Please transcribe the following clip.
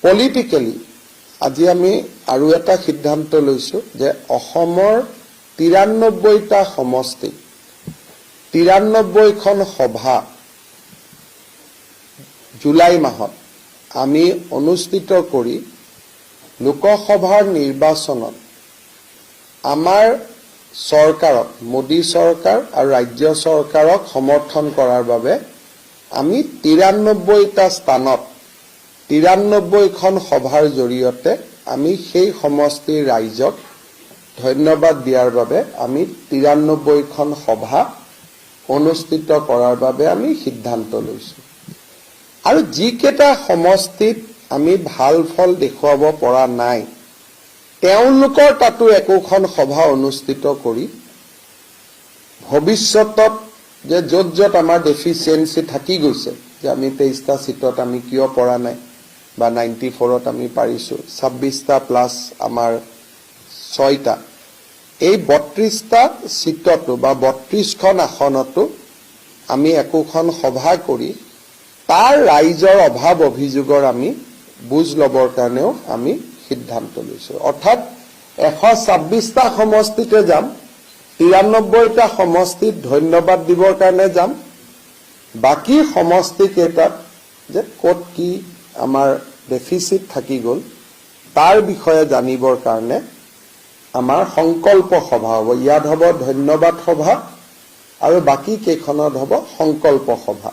politically আজি আমি আৰু এটা সিদ্ধান্ত লৈছো যে অসমৰ 93টা সমষ্টি 93খন সভা জুলাই মাহত আমি অনুষ্ঠিত কৰি লোকসভাৰ নিৰ্বাচনত আমাৰ চৰকাৰক মোদী চৰকাৰ আৰু ৰাজ্য চৰকাৰক সমৰ্থন কৰাৰ বাবে আমি 93টা স্থানত 93খন সভাৰ জৰিয়তে আমি সেই সমষ্টিৰ ৰাইজক ধন্যবাদ দিয়াৰ বাবে আমি 93খন সভা অনুষ্ঠিত কৰাৰ বাবে আমি সিদ্ধান্ত লৈছো আৰু যিকেইটা সমষ্টিত আমি ভাল ফল দেখুৱাব পৰা নাই তেওঁলোকৰ তাতো একোখন সভা অনুষ্ঠিত কৰি ভৱিষ্যতত যে য'ত আমাৰ ডেফিচিয়েন্সি থাকি গৈছে যে আমি 23টা সিটত আমি কিয় পৰা নাই বা 94ত আমি পাৰিছো 26টা প্লাস আমাৰ 6টা এই 32টা সিটতো বা 32খন আসনতো আমি একোখন সভা কৰি তাৰ ৰাইজৰ অভাৱ অভিযোগৰ আমি বুজ লবৰ কাৰণেও আমি সিদ্ধান্ত লৈছো অৰ্থাৎ 126টা সমষ্টিতে যাম 93টা সমষ্টিত ধন্যবাদ দিবৰ কাৰণে যাম বাকি সমষ্টি কেইটাত যে ক'ত কি আমাৰ ডেফিচিট থাকি গ'ল তাৰ বিষয়ে জানিবৰ কাৰণে আমাৰ সংকল্প সভা হ'ব ইয়াত হ'ব ধন্যবাদ সভা আৰু বাকি কেইখনত হ'ব সংকল্প সভা